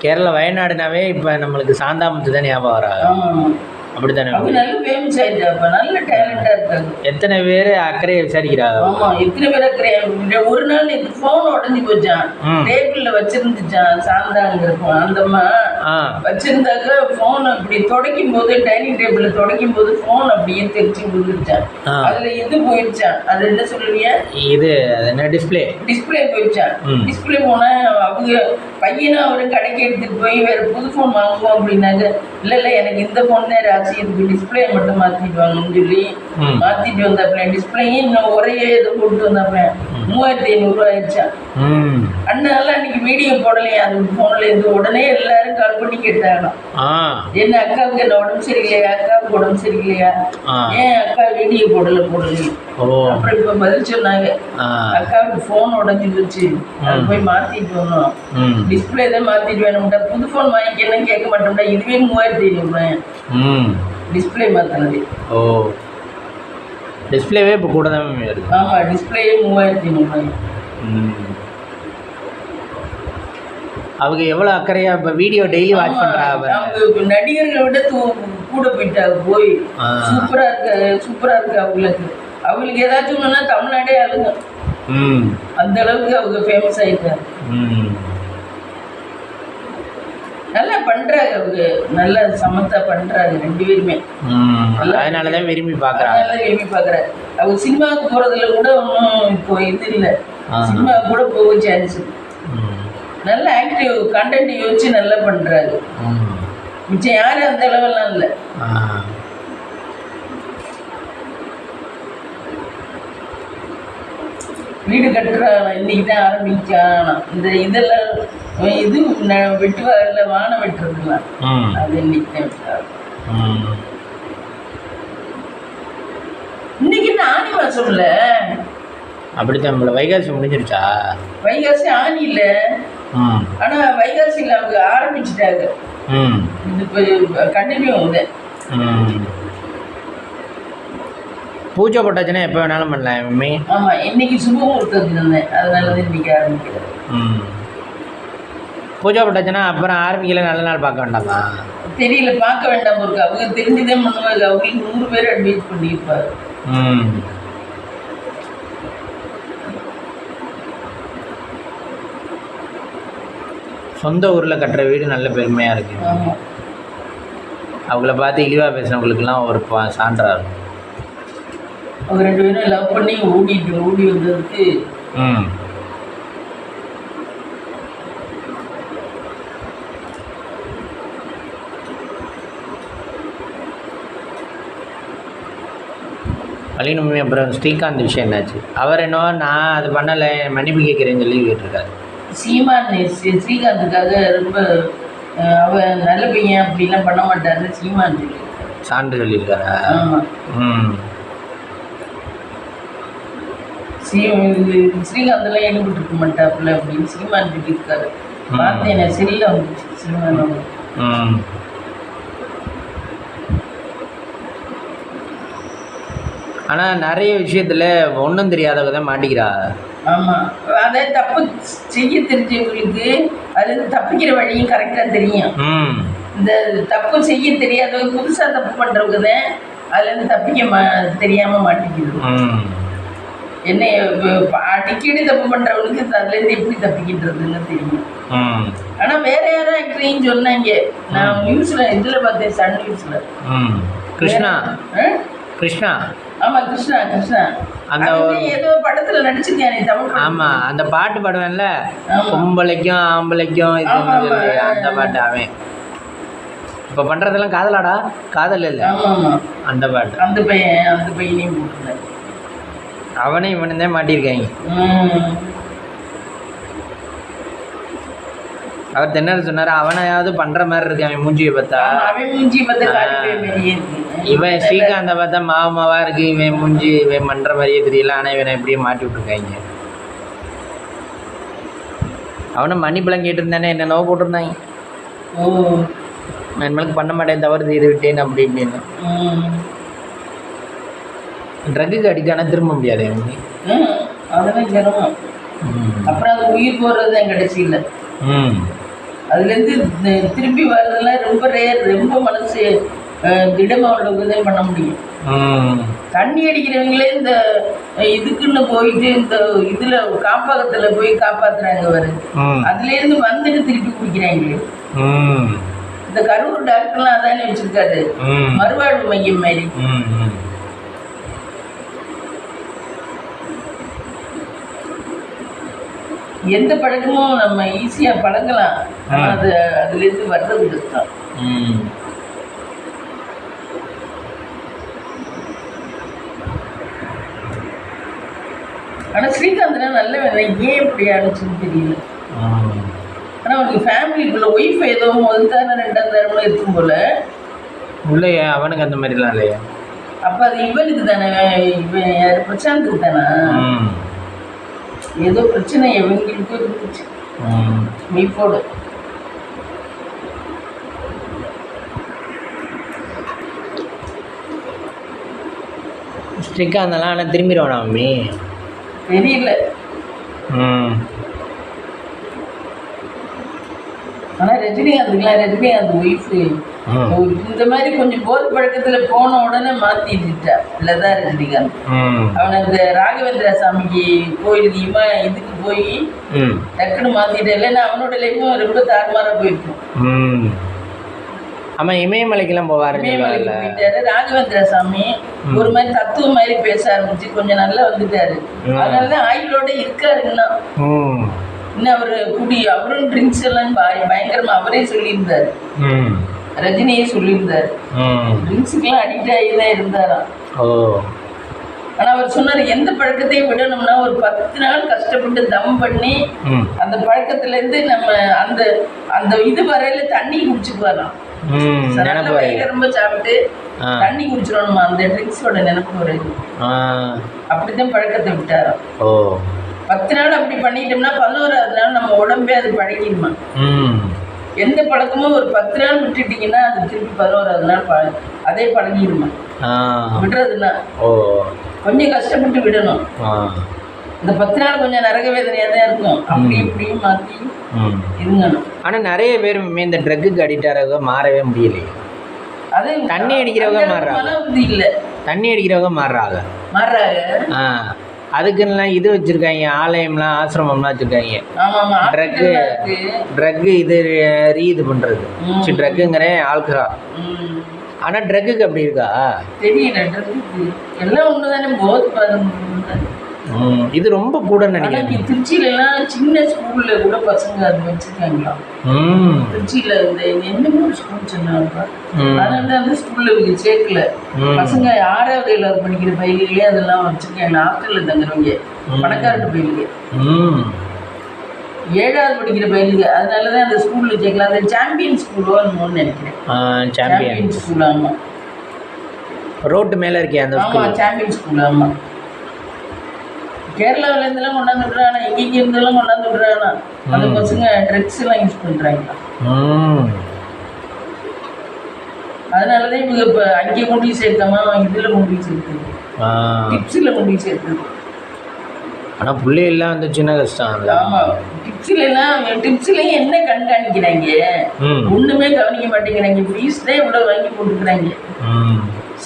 கேரளா வயநாடுனாவே இப்போ நம்மளுக்கு சாந்தாமுத்து தான் ஞாபகம் வராங்க. அப்படித்தானே? நல்ல ஃபேமஸ் ஆயிட்டாப்ப, நல்ல டேலண்டா இருக்காங்க. எத்தனை பேர் அக்கறையை விசாரிக்கிறாங்க. ஆமா, எத்தனை பேர் அக்கறை. ஒரு நாள் போன் உடஞ்சி போச்சான், டேபிள்ல வச்சிருந்துச்சான். சாந்தாங்கிறப்போ அந்தம்மா வச்சிருந்தாக்க போன் அப்படி துடைக்கும் போது, டைனிங் டேபிள்ல துடைக்கும் போது போன் அப்படியே தெரிச்சு விழுந்துருச்சான். அதுல இது போயிடுச்சான். அது என்ன சொல்லுவீங்க? இது என்ன டிஸ்பிளே போயிடுச்சான். டிஸ்பிளே போனா அவங்க பையனும் அவரும் கடைக்கு எடுத்துட்டு போய் வேற புது போன் வாங்குவோம் அப்படின்னாங்க. இல்ல எனக்கு இந்த போன் தான் ராசி, இதுக்கு டிஸ்பிளே மட்டும் மாத்திடுவாங்கன்னு சொல்லி மாத்திட்டு வந்தாப்ப. டிஸ்பிளேயும் இன்னும் ஒரே இது போட்டு வந்தாப்ப 3500 ஆயிடுச்சா. அதனால அன்னைக்கு வீடியோ போடலையா அது போன்ல இருந்து. உடனே எல்லாரும் கால் பண்ணி கேட்டாங்க, என்ன அக்காவுக்கு என்ன உடம்பு சரியில்லையா, அக்காவுக்கு உடம்பு சரியில்லையா, ஏன் அக்கா வீடியோ போடலையே. அப்புறம் இப்ப பதில் சொன்னாங்க, அக்காவுக்கு போன் உடஞ்சி போச்சு, அது போய் மாத்திட்டு வந்தோம். டிஸ்பிளே தான் மாத்திட்டு வேணும்டா, புது போன் வாங்கிக்கணும் கேட்க மாட்டோம்டா. இதுவே 3500 டிஸ்பிளே மாத்தினது. டிஸ்பிளேவே இப்போ கூட தான் இருக்கு. ஆமா, டிஸ்பிளேயே 3500. அவங்க எவ்வளோ அக்கறையா இப்போ வீடியோ டெய்லி வாட்ச் பண்ணுறாங்க. அவங்க நடிகர்களை விட கூட போயிட்டாங்க. போய் சூப்பரா இருக்கு அவங்களுக்கு ஏதாச்சும் ஒன்றுனா தமிழ்நாடே ஆளுங்க. அந்த அளவுக்கு அவங்க ஃபேமஸ் ஆயிட்டாங்க. நல்லா பண்றாங்க அவங்க, நல்லா சமத்தா பண்றாங்க 2 பேருமே. அதனாலதான் விரும்பி பாக்குறாங்க. அவங்க சினிமாவுக்கு போறதுல கூட ஒன்றும் இப்போ இது இல்லை. சினிமாவுக்கு கூட போக சான்ஸ். நல்ல ஆக்டிவ் கண்டென்ட் யோசிச்சு நல்லா பண்றாங்க. மிச்சம் யாரும் அந்த அளவெல்லாம் இல்லை. வீடு கட்டுறாங்க, இன்னைக்கு தான் ஆரம்பிச்சானா. இந்த இதெல்லாம் இது வெட்டுவாங்கல்ல, வானம் வெட்டுறதுலாம், அது இன்னைக்கு தான் வெட்டுறாங்க. இன்னைக்கு ஆனி மாசம்ல. அப்படித்தான் நம்மள வைகாசி முடிஞ்சிருச்சா? வைகாசி ஆனி இல்லை, ஆனா வைகாசியில் அவங்க ஆரம்பிச்சுட்டாங்க. இது இப்போ கண்டினியூ ஆகுது. பூஜை போட்டாச்சுன்னா எப்போ வேணாலும் பண்ணலாம் மம்மி. ஆமாம், இன்னைக்கு சுபமுகூர்த்தத்துக்கு இருந்தேன், அதனால தான் இன்னைக்கு ஆரம்பிக்கிறேன். பூஜை போட்டாச்சுன்னா அப்புறம் ஆரம்பிக்கல, நல்ல நாள் பார்க்க வேண்டாமா? தெரியல, பார்க்க வேண்டாம் இருக்கு. அவங்க தெரிஞ்சுதே பண்ணுவாங்க. அவங்களுக்கு 100 பேர் அட்வைஸ் பண்ணியிருப்பாரு. சொந்த ஊரில் கட்டுற வீடு நல்ல பெருமையாக இருக்கு. அவங்கள பார்த்து இழிவாக பேசுனவங்களுக்குலாம் ஒரு சான்றாக இருக்கும். அவங்க 2 பேரும் லவ் பண்ணி ஓடி வந்ததுக்கு வலினுமே. அப்புறம் ஸ்ரீகாந்த் விஷயம் என்னாச்சு? அவர் என்னவோ நான் அது பண்ணலை, மன்னிப்பு கேட்குறேன்னு சொல்லி கேட்டிருக்காரு. சீமான் ஸ்ரீகாந்துக்காக ரொம்ப அவன் நல்ல பையன் அப்படிலாம் பண்ண மாட்டாரு சீமான் சொல்லி சான்று சொல்லியிருக்காரா? ஸ்ரீகாந்தெல்லாம் ஈடுபட்டு இருக்க மாட்டாப்புல அப்படின்னு சீமான் சொல்லியிருக்காரு. பார்த்தேன், செல்ல வந்துச்சு சீமான். ஆனால் நிறைய விஷயத்தில் ஒன்றும் தெரியாதவங்க தான் மாட்டிக்கிறா. ஆமாம், அதை தப்பு செய்ய தெரிஞ்சவங்களுக்கு அது தப்பிக்கிற வழியும் கரெக்டாக தெரியும். இந்த தப்பு செய்ய தெரியாதவங்க புதுசாக தப்பு பண்ணுறவங்க தான் அதுலேருந்து தப்பிக்க தெரியாமல் மாட்டிக்குது. என்ன அடிக்கடி தப்பு பண்ணுறவங்களுக்கு அதுலேருந்து எப்படி தப்பிக்கின்றதுன்னு தெரியும். ம். ஆனா வேற யாரும் ஆக்டரையும் சொன்னாங்க. நான் நியூஸ்ல இதுல பார்த்தேன், சன் நியூஸ்ல. ம். கிருஷ்ணா ஆ? கிருஷ்ணா ஆமா, கிருஷ்ணா. அந்த அவன் ஏதோ படத்துல நடிச்சிருக்கானே, தமிழ் படம். ஆமா அந்த பாட்டு பாடுவேன்ல, ஆமா. பொம்பளைக்கும் ஆம்பளைக்கும் இது ஆமா, ஆமா. அந்த பாட்டு அவன் இப்போ பண்றதெல்லாம் காதலாடா, காதல் இல்லை, ஆமா. அந்த பாட்டு. அந்த பையனையும் போட்டுருந்தாரு. அவனே இவனே மாட்டியிருக்காங்க. அவர் தென்னாரு சொன்னாரு, அவனையாவது பண்ற மாதிரி இருக்கு அவன் மூஞ்சியை பார்த்தா. அவன் மூஞ்சி பார்த்தா காட்டுவே மாதிரியே இருக்கு. இவன் ஸ்ரீகாந்தை பார்த்தா மாவா இருக்கு, இவன் மூஞ்சி இவன் பண்ற மாதிரியே தெரியல. ஆனா இவனை எப்படியே மாட்டி விட்டுருக்காங்க. அவனை மன்னிப்பெல்லாம் கேட்டிருந்தானே, என்னென்னவோ போட்டிருந்தாங்க. நான் இனிமேலுக்கு பண்ண மாட்டேன், தவறு செய்து விட்டேன் அப்படி இப்படின்னு. ட்ரக்குக்கு அடிக்கானா திரும்ப முடியாது அவனுக்கு. அதெல்லாம் சிரமம். அப்புறம் அது உயிர் போடுறது தான் கடைசியில். அதுலேருந்து திருப்பி வர்றதெல்லாம் ரொம்ப ரேர், ரொம்ப மனசு திடமாக உள்ளவங்க பண்ண முடியும். தண்ணி அடிக்கிறவங்களே இந்த இதுக்குன்னு போயிட்டு இந்த இதில் காப்பகத்தில் போய் காப்பாற்றுறாங்க வரு. அதுலேருந்து வந்துட்டு திருப்பி குடிக்கிறாங்களே. இந்த கரூர் டாக்டர்லாம் அதானே வச்சிருக்காரு, மறுவாழ்வு மையம் மாதிரி. எந்த பழக்கமும் நம்ம ஈஸியாக பழகலாம், ஆனால் அதுலேருந்து வர்றது கஷ்டம். ஆனால் ஸ்ரீகாந்த்னா நல்ல வேலை, ஏன் இப்படி ஆனிச்சுன்னு தெரியல. ஆனால் அவனுக்கு ஃபேமிலிக்குள்ள ஒய்ஃப் ஏதோ முதல் தானே 2ஆம் தரம்லாம் இருக்கும் போல. இல்லையா அவனுக்கு அந்த மாதிரிலாம் இல்லையா? அப்போ அது இவனுக்கு தானே, இவன் யார் பிரசாந்துக்கு தானே ஏதோ பிரச்சனை எவங்களுக்கு இருந்துச்சு மீப்போடு. ஸ்ரீகாந்தெல்லாம் ஆனால் திரும்பிடுவானா அம்மி தெரியல. ஆனால் ரஜினிகாந்த் ஒய்ஃபு இந்த மாதிரி கொஞ்சம் போதை பழக்கத்தில் போன உடனே மாற்றிட்டா இல்லைதா ரஜினிகாந்த். அவனை இந்த ராகவேந்திர சாமிக்கு கோயிலுக்கு இதுக்கு போய் டக்குன்னு மாற்றிட்டா. இல்லைன்னா அவனோட லைஃப்பும் ரொம்ப தாறுமாறாக போயிருக்கும். ஆமாம், இமயமலைக்கெல்லாம் போவார். இமயமலைக்கு போயிட்டாரு ராகவேந்திர சாமி. ஒரு மாதிரி தத்துவம் மாதிரி பேச ஆரம்பிச்சு கொஞ்சம் நல்லா வந்துட்டாரு. அதனால தான் ஆயுளோட இருக்காருன்னா. இன்னும் அவர் அவரும் ட்ரிங்க்ஸ் எல்லாம் பயங்கரமா அவரே சொல்லியிருந்தாரு, ரஜினியே சொல்லியிருந்தாரு. ட்ரிங்க்ஸுக்கெல்லாம் அடிக்ட் ஆகி தான் இருந்தாராம். ஆனால் அவர் சொன்னார், எந்த பழக்கத்தையும் விடணும்னா ஒரு 10 நாள் கஷ்டப்பட்டு தம் பண்ணி அந்த பழக்கத்துலேருந்து நம்ம அந்த அந்த இது வரையில தண்ணி குடிச்சுக்குவாராம். ரொம்ப சாப்பிட்டு தண்ணி குடிச்சிடணுமா, அந்த ட்ரிங்க்ஸோட நினைப்பு வருது. அப்படித்தான் பழக்கத்தை விட்டாராம். 10 நாள் அப்படி பண்ணிட்டோம்னா 11ஆவது நாள் நம்ம உடம்பே அது பழகிடுமா. எந்த பழக்கமும் ஒரு 10 நாள் விட்டுட்டீங்கன்னா அது திருப்பி 11ஆவது நாள் அதே பழகிடுமா. விடுறதுன்னா கொஞ்சம் கஷ்டப்பட்டு விடணும். இந்த 10 நாள் கொஞ்சம் நரக வேதனையாக தான் இருக்கும். அப்படி இப்படியும் மாற்றி இருங்கணும். ஆனால் நிறைய பேர் இந்த ட்ரக்குக்கு அடிக்டாக மாறவே முடியலையே. அது தண்ணி அடிக்கிறவங்க மாறுறாங்க, இல்லை தண்ணி அடிக்கிறவங்க மாறுறாங்க. அதுக்குலாம் இது வச்சுருக்காங்க, ஆலயம்லாம் ஆசிரமம்லாம் வச்சுருக்காங்க. ட்ரக்கு இது இது பண்ணுறது ட்ரக்குங்கிறேன் ஆல்கஹால். ஆனால் ட்ரக்குக்கு அப்படி இருக்கா தெரியல. ட்ரக்குக்கு எல்லாம் ஒன்று தானே, போதை. இது ரொம்ப கூட நினைக்கிறேன். திருச்சியிலலாம் சின்ன ஸ்கூல்ல கூட பசங்க அது வச்சுருக்காங்களா. திருச்சியில் இந்த என்னமோ ஸ்கூல் சொன்னாங்க, அதனால அந்த ஸ்கூலில் சேர்க்கல. பசங்க 6ஆவது 7ஆவது படிக்கிற பயிர்களே அதெல்லாம் வச்சுருக்காங்க. ஹாஸ்டலில் தங்குறவங்க பணக்காரட்டு பயிலுங்க, 7ஆவது படிக்கிற பயிலுங்க. அதனால தான் அந்த ஸ்கூலில் சேர்க்கலாம். அந்த சாம்பியன் ஸ்கூலோ ஒன்று நினைக்கிறேன். Champion school. ஆமாம், ரோட்டு மேலே இருக்கே அந்த ஸ்கூல். ஆமாம், சாம்பியன் ஸ்கூல். ஆமாம், கேரளாவிலேருந்துலாம் கொண்டாந்து விட்றானா, எங்கெங்கே இருந்தெல்லாம் கொண்டாந்து விட்றானா. அந்த பசங்க ட்ரக்ஸ் எல்லாம் யூஸ் பண்ணுறாங்க. அதனால தான் இவங்க இப்போ அங்கே கொண்டு சேர்க்காம இதில் கொண்டு சேர்க்குது, டிப்ஸில் கொண்டு சேர்க்குது. ஆனால் பிள்ளைகள்லாம் வந்து சின்ன கஷ்டம். ஆமாம், டிப்ஸ்லையும் என்ன கண்காணிக்கிறாங்க, ஒன்றுமே கவனிக்க மாட்டேங்கிறாங்க. ஃபீஸ் தான் இவ்வளோ வாங்கி போட்டுக்கிறாங்க.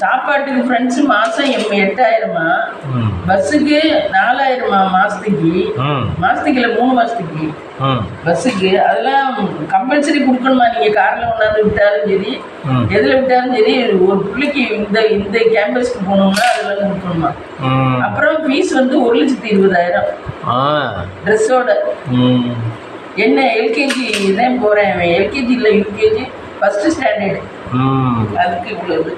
சாப்பாட்டுக்கு ஃப்ரெண்ட்ஸு மாதம் 8000 பஸ்ஸுக்கு 4000 மாதத்துக்கு இல்லை 3 மாதத்துக்கு பஸ்ஸுக்கு. அதெல்லாம் கம்பல்சரி கொடுக்கணுமா? நீங்கள் காரில் கொண்டாந்து விட்டாலும் சரி எதில் விட்டாலும் சரி ஒரு பிள்ளைக்கு இந்த கேம்பஸ்க்கு போகணும்னா அதெல்லாம் கொடுக்கணுமா? அப்புறம் ஃபீஸ் வந்து 1,20,000 ட்ரெஸ்ஸோட. என்ன எல்கேஜி தான் போகிறேன், எல்கேஜி இல்லை யூகேஜி ஃபஸ்ட்டு ஸ்டாண்டர்டு, அதுக்கு இவ்வளவு.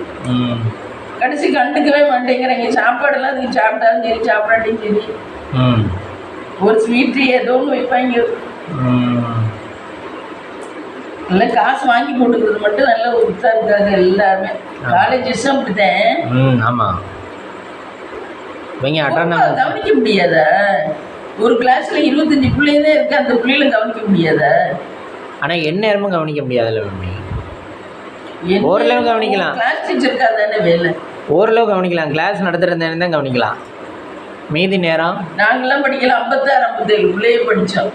கடைசி கண்டுக்கவே மாட்டேங்கிறாங்க. சாப்பாடெல்லாம் அதுக்கு சாப்பிட்டாலும் சரி சாப்பிடாட்டியும் சரி ஒரு ஸ்வீட்டு ஏதோ ஒன்று வைப்பாங்க. இல்லை காசு வாங்கி போட்டுக்கிறது மட்டும் நல்ல உறுத்தா இருக்காங்க எல்லாருமே. காலேஜஸும் அப்படித்தான். ஆமாம், கவனிக்க முடியாதா? ஒரு கிளாஸ்ல 25 பிள்ளைங்க இருக்கு, அந்த பிள்ளைகளும் கவனிக்க முடியாதா? ஆனால் என்ன நேரமும் கவனிக்க முடியாதுல்ல மம்மி. ஓரளவு கவனிக்கலாம். கிளாஸ் டீச்சருக்கு அதானே வேலை. ஓரளவு கவனிக்கலாம், கிளாஸ் நடத்துகிற நேரம் தான் கவனிக்கலாம். மீதி நேரம் நாங்கள்லாம் படிக்கலாம் 56-57 பிள்ளைய படித்தோம்.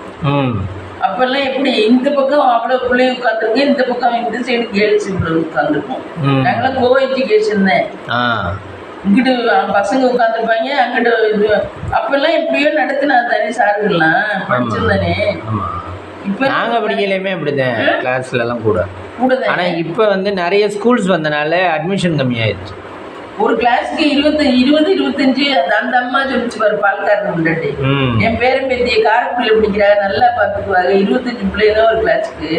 அப்போல்லாம் எப்படி இந்த பக்கம் அவ்வளோ பிள்ளைய உட்காந்துருக்கு, இந்த பக்கம் இந்த சைடு கேர்ள்ஸ் இவ்வளோ உட்காந்துருப்போம். நாங்களாம் கோ எஜுகேஷன் தான். இங்கிட்டு பசங்க உட்காந்துருப்பாங்க, அங்கிட்டு இது. அப்போல்லாம் எப்படியோ நடத்தினா தானே சாருங்கள்லாம் படிச்சிருந்தானே. இப்போ நாங்கள் படிக்கலையுமே அப்படிதான், கிளாஸ்லலாம் கூட. ஆனால் இப்போ வந்து நிறைய ஸ்கூல்ஸ் வந்தனால அட்மிஷன் கம்மியாயிடுச்சு. ஒரு கிளாஸ்க்கு 20-25 அந்த அம்மா சொல்லிச்சு பாரு, பால்காரன் முன்னாடி. என் பேரன் பேத்திய காரைக்குடியில் பிடிக்கிறாங்க, நல்லா பார்த்துக்குவாங்க. 25 பிள்ளைங்க தான் ஒரு கிளாஸ்க்கு,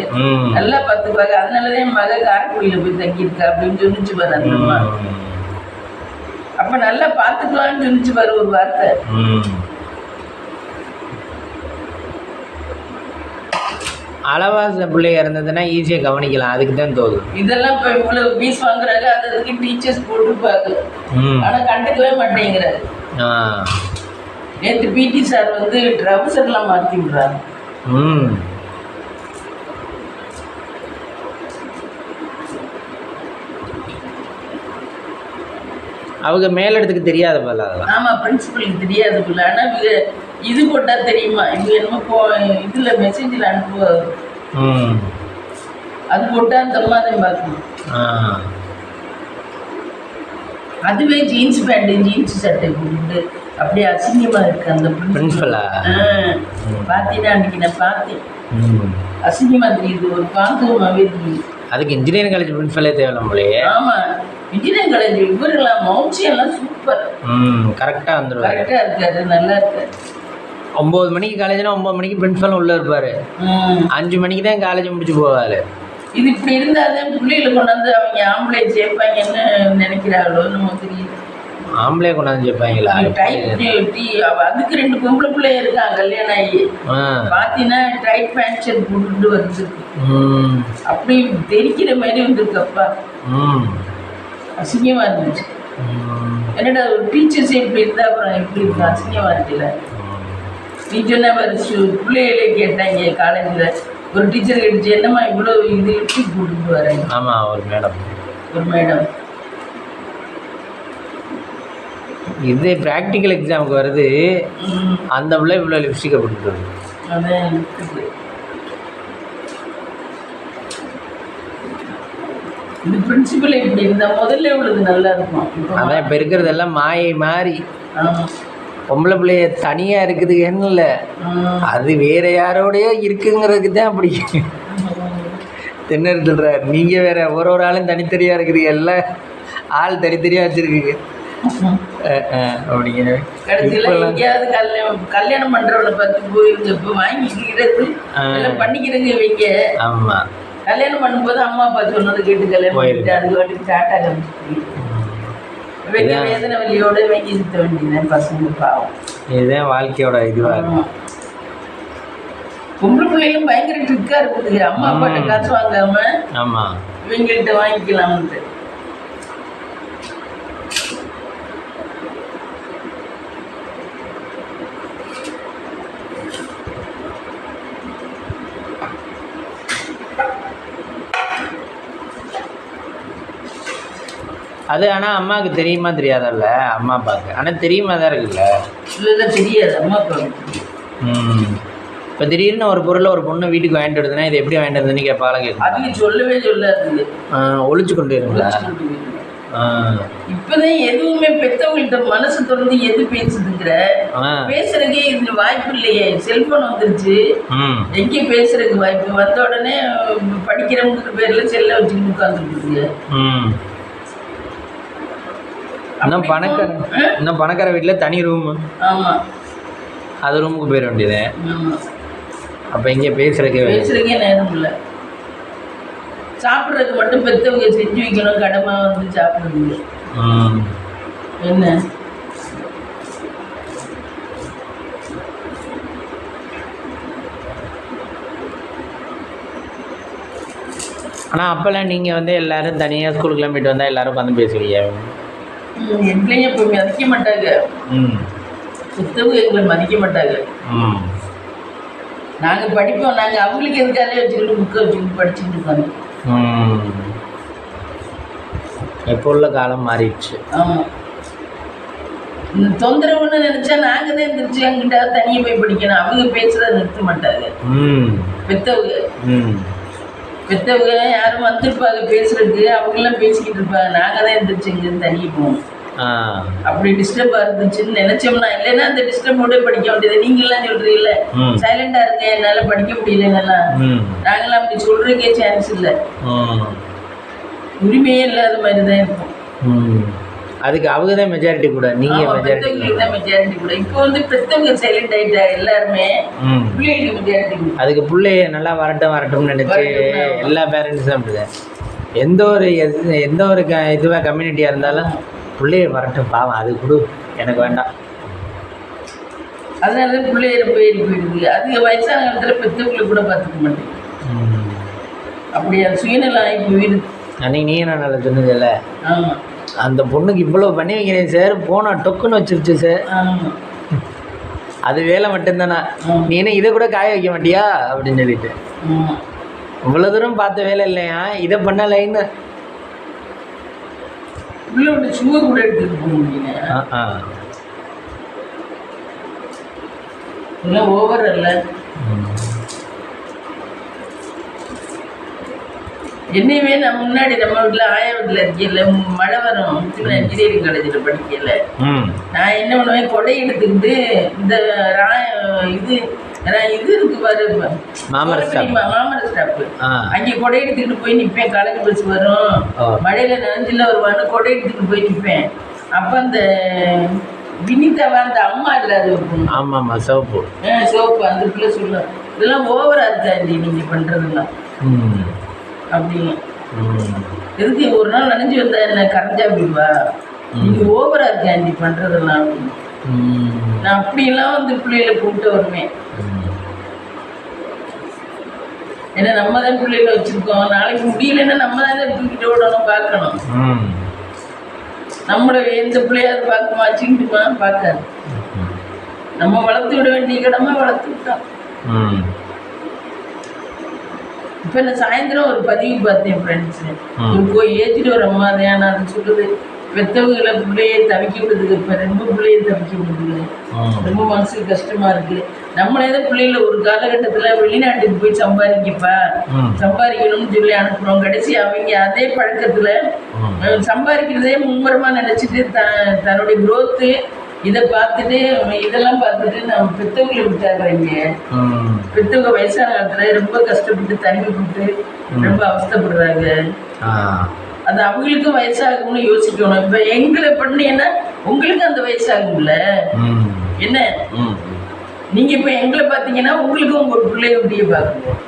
நல்லா பார்த்துக்குவாங்க. அதனாலதான் என் மக காரைக்குடியில் போய் தங்கியிருக்கா அப்படின்னு சொல்லிச்சு பாரு அந்த அம்மா. அப்ப நல்லா பார்த்துக்கலான்னு சொல்லிச்சு பாரு ஒரு வார்த்தை. அளவா பிள்ளைங்க இருந்ததுன்னா ஈஸியாக கவனிக்கலாம், அதுக்கு தான் தோதும். இதெல்லாம் இப்போ இவ்வளோ ஃபீஸ் வாங்குறாங்க, அதுக்கு டீச்சர்ஸ் போட்டுருப்பாங்க. ஆனால் கண்டுக்கவே மாட்டேங்கிறாரு. நேற்று பிடி சார் வந்து ட்ரவுசர்லாம் மாற்றி விடுறாங்க. அவங்க மேலிடத்துக்கு தெரியாத போல அதெல்லாம். ஆமாம், பிரின்சிபலுக்கு தெரியாத போல. ஆனால் இது போட்டால் தெரியுமா, இது என்னமோ இதில் மெசேஜில் அனுப்புவார், அது போட்டால் அந்த மாதிரி பார்க்கணும். அதுவே ஜீன்ஸ் பேண்ட்டு ஜீன்ஸ் சட்டை போட்டு அப்படியே அசிங்கமாக இருக்குது அந்த பிரின்சிபலா. பார்த்தீங்கன்னா அன்றைக்கி நான் பார்த்தேன், அசிங்கமாக தெரியுது, ஒரு பாத்துவமாகவே தெரியுது. அதுக்கு இன்ஜினியரிங் காலேஜ் பிரின்சிபலே தேவை நம்மளையே. ஆமாம், இன்ஜினியரிங் காலேஜ் இவரெல்லாம் மவுச்சி எல்லாம் சூப்பர், கரெக்டாக வந்துடுவார். கரெக்டாக இருக்காரு, நல்லா இருக்காரு. 9 மணிக்கு காலேஜ்னா 9 மணிக்கு பிரின்சிபலும் உள்ளே இருப்பார். 5 மணிக்கு தான் காலேஜ் முடிச்சு போவார். இது இப்படி இருந்தாதான் பிள்ளைகளை கொண்டாந்து அவங்க ஆம்பளை சேர்ப்பாங்கன்னு நினைக்கிறாங்களோ நம்ம தெரியுது. ஆம்பளை கொண்டாந்து சேர்ப்பாங்களா? அதுக்கு 2 பொம்பளை பிள்ளைய இருக்காங்க கல்யாணம் ஆகி. பார்த்தீங்கன்னா டைட் பேண்ட் ஷர்ட் போட்டுட்டு வந்து அப்படி தெரிக்கிற மாதிரி வந்துருக்கப்பா, அசிங்கமாக இருந்துச்சு. என்னடா ஒரு டீச்சர்ஸ் எப்படி இருந்தால் அப்புறம் எப்படி இருக்கும், அசிங்கமாக இருக்குல்ல. நீ சொன்ன பிள்ளைகளே கேட்டாங்க காலேஜில், ஒரு டீச்சர் கேட்டுச்சு, என்னம்மா இவ்வளோ இது எப்படி கூட்டிட்டு வரேன். ஆமாம், ஒரு மேடம் இது ப்ராக்டிக்கல் எக்ஸாமுக்கு வருது, அந்த பிள்ளை இவ்வளோ லிப்ஸ்டிக்கை போட்டுட்டு வருது. அதான் இது பிரின்சிபல் இப்படி இருந்தால் முதல்ல இவ்வளவு நல்லா இருக்கும். அதான் இப்போ இருக்கிறதெல்லாம் மாயை மாறி பொம்பளை பிள்ளைய தனியாக இருக்குதுன்னு இல்லை, அது வேற யாரோடய இருக்குங்கிறதுக்கு தான் அப்படி திண்ணறு சொல்கிறார். நீங்கள் வேற ஒரு ஆளும் தனித்தனியாக இருக்குது, எல்லாம் ஆள் தனித்தனியாக வச்சுருக்குங்க அப்படிங்கிற. எங்கேயாவது கல்யாணம் பண்ணுறவளை பார்த்து போயிருங்க, இப்போ வாங்கிக்கிறது பண்ணிக்கிறது இவங்க. ஆமாம், கல்யாணம் பண்ணும்போது அம்மா அப்பா சொன்னது கேட்டு கல்யாணம் பண்ணிட்டு அது வாட்டுக்கு டாட்டா காமிச்சு வேதனை வழியோட வாங்கி இருக்க வேண்டியது பசங்க பாவம். இதுதான் வாழ்க்கையோட இதுவாக இருக்கும். பொம்பளை பிள்ளைகளும் பயங்கர ட்ரிக்கா இருக்குது, அம்மா அப்பாட்ட காசு வாங்காம ஆமாம் இவங்கள்ட்ட வாங்கிக்கலாம்ட்டு. அது ஆனால் அம்மாவுக்கு தெரியுமா தெரியாதல்ல, அம்மா அப்பாவுக்கு ஆனால் தெரியுமா தான் இருக்குல்ல. இல்லை தெரியாது அம்மா அப்பாவுக்கு. இப்போ திடீர்னு ஒரு பொருளை ஒரு பொண்ணு வீட்டுக்கு வாங்கிட்டு வருதுன்னா இது எப்படி வாங்கிட்டு வருதுன்னு கேட்பாலும் கேட்கும். அதுக்கு சொல்லவே சொல்லாது, ஒழிச்சு கொண்டு வருங்களா? இப்பதான் எதுவுமே பெத்தவங்கள்ட்ட மனசு திறந்து எது பேசுதுங்கிற பேசுறதுக்கே இது வாய்ப்பு இல்லையே. செல்போன் வந்துருச்சு, எங்கேயும் பேசுறதுக்கு வாய்ப்பு வந்த உடனே படிக்கிறவங்கிற பேர்ல செல்ல வச்சுக்கிட்டு உட்காந்துருக்குங்க. இன்னும் பணக்கார வீட்டில் தனி ரூம். ஆமாம், அது ரூமுக்கு போயிட வேண்டியது. அப்போ இங்கே பேசுறதுக்கே நேரம் இல்லை. சாப்பிட்றதுக்கு மட்டும் பெற்றவங்க செஞ்சு வைக்கணும், கடமை வந்து சாப்பிடுறது என்ன. ஆனால் அப்போல்லாம் நீங்கள் வந்து எல்லோரும் தனியாக ஸ்கூலுக்கு கிளம்பிட்டு வந்தால் எல்லோரும் உட்காந்து பேசுவீங்க. என் பிள்ளைங்க இப்போ மதிக்க மாட்டாங்க, பெற்றவங்க எங்களை மதிக்க மாட்டாங்க. நாங்கள் படிப்போம், நாங்கள் அவங்களுக்கு எதுக்காக வச்சுக்கிட்டு புக்கை வச்சுக்கிட்டு படிச்சுட்டு இருக்கோம். இப்போ உள்ள காலம் மாறிடுச்சு. ஆமாம், இந்த தொந்தரவுன்னு நினச்சா நாங்கள் தான் எந்திரிச்சு அங்கிட்ட தனியாக போய் படிக்கணும். அவங்க பேசுகிறத நிறுத்த மாட்டாங்க. பெற்றவங்க யாரும் வந்திருப்பாங்க பேசுறதுக்கு, அவங்கெல்லாம் பேசிக்கிட்டு இருப்பாங்க. நாங்கள் தான் எந்திரிச்சு இங்கேருந்து தனியாக போவோம். அப்படி டிஸ்டர்பா இருந்துச்சுன்னு நினைச்சோம்னா, இல்லைன்னா அந்த டிஸ்டர்போட படிக்க வேண்டியது. நீங்கெல்லாம் சொல்றீங்கல்ல சைலண்டா இருக்க, என்னால படிக்க முடியல, நாங்களாம் அப்படி சொல்றதுக்கே சான்ஸ் இல்லை. உரிமையே இல்லாத மாதிரி தான் இருக்கும். அதுக்கு அவங்க தான் மெஜாரிட்டி கூட, நீங்க மெஜாரிட்டி கூட. இப்போ வந்து பெற்றவங்க சைலண்ட் ஆயிட்டா எல்லாருமே, பிள்ளைகளுக்கு மெஜாரிட்டி கூட. அதுக்கு பிள்ளைய நல்லா வரட்டும்னு நினைச்சு எல்லா பேரண்ட்ஸும் அப்படிதான். எந்த ஒரு இதுவாக கம்யூனிட்டியாக இருந்தாலும் பிள்ளைய வரட்டும், பாவம் அது கொடு, எனக்கு வேண்டாம். அதனால தான் பிள்ளைய ரொம்ப ஏறி போயிடுது. அது வயசான காலத்தில் பெற்றவங்களுக்கு கூட பார்த்துக்க மாட்டேன். அப்படியா சுயநலம் ஆகி போயிடுது. அன்னைக்கு நீ என்ன நல்லா சொன்னதில்ல, ஆமாம், அந்த பொண்ணுக்கு இவ்வளோ பண்ணி வைக்கிறேன் சார், போனால் டொக்குன்னு வச்சிருச்சு சார். அது வேலை மட்டும்தானா, நீ என்ன இதை கூட காய வைக்க மாட்டியா அப்படின்னு சொல்லிட்டு, இவ்வளோ தூரம் பார்த்த வேலை இல்லையா, இதை பண்ணலைன்னு உள்ள ஷூவை கூட எடுத்துட்டு போக முடியல. இதெல்லாம் ஓவர் அல்ல. என்னையுமே நான் முன்னாடி நம்ம வீட்டில் ஆயா வீட்டில் இருக்கல, மழை வரும், இன்ஜினியரிங் காலேஜில் படிக்கல. நான் என்ன பண்ணுவேன், கொடை எடுத்துக்கிட்டு இந்த இது இருக்கு பாரு, மாமர ஸ்டாப்பு, அங்கே கொடை எடுத்துக்கிட்டு போய் நிற்பேன். காலேஜ் பஸ் வரும், மழையில நனைஞ்சில வருவான்னு கொடை எடுத்துக்கிட்டு போய் நிற்பேன். அப்போ அந்த வினிதாவா அந்த அம்மா இல்லாத இருக்கும். ஆமாம், சிவப்பு அந்த பிள்ளை சொல்லுவேன், இதெல்லாம் ஓவரா இருக்காண்டி நீங்கள் பண்ணுறதுலாம் அப்படிங்க. எதுக்கு ஒரு நாள் நனைஞ்சு வந்தா என்ன கரைஞ்சா போயிடுவா, நீங்கள் ஓவரா இருக்காண்டி பண்ணுறதெல்லாம் அப்படின்னு. நான் அப்படியெல்லாம் வந்து பிள்ளைகளை கூப்பிட்டு வருவேன். ஏன்னா நம்ம தான் பிள்ளைகளை வச்சுருக்கோம், நாளைக்கு முடியலன்னா நம்ம தானே தூக்கிட்டு ஓடணும், பார்க்கணும். நம்மளை எந்த பிள்ளையாவது பார்க்குமா, வச்சுக்கிட்டுமா, பார்க்காது. நம்ம வளர்த்து விட வேண்டிய கடமை வளர்த்து விட்டோம். இப்போ நான் சாயந்தரம் ஒரு பதிவு பார்த்தேன் ஃப்ரெண்ட்ஸு, போய் ஏற்றிட்டு ஒரு அம்மா தான். நான் அது சொல்லுது, பெற்றவங்களை பிள்ளையை தவிக்க விடுதுக்கு, இப்போ ரொம்ப பிள்ளையை தவிக்க விடுதுங்க, ரொம்ப மனசுக்கு கஷ்டமா இருக்கு. நம்மளே தான் பிள்ளைகளை ஒரு காலகட்டத்தில் வெளிநாட்டுக்கு போய் சம்பாதிக்கணும்னு சொல்லி அனுப்புகிறோம். கடைசி அவங்க அதே பழக்கத்தில் சம்பாதிக்கிறதே மும்முரமாக நினச்சிட்டு தன்னுடைய குரோத்து இதை பார்த்துட்டு இதெல்லாம் பார்த்துட்டு நம்ம பெற்றவங்களை விட்டாங்க. பெற்றவங்க வயசான காலத்தில் ரொம்ப கஷ்டப்பட்டு தனிமைப்பட்டு ரொம்ப அவஸ்தைப்படுறாங்க. அது அவங்களுக்கும் வயசாகும்னு யோசிக்கணும். இப்போ எங்களை பண்ணீங்கன்னா உங்களுக்கு அந்த வயசாகும்ல என்ன. நீங்கள் இப்போ எங்களை பார்த்தீங்கன்னா உங்களுக்கும் உங்கள் பிள்ளைய விட்டிய பார்க்கணும்.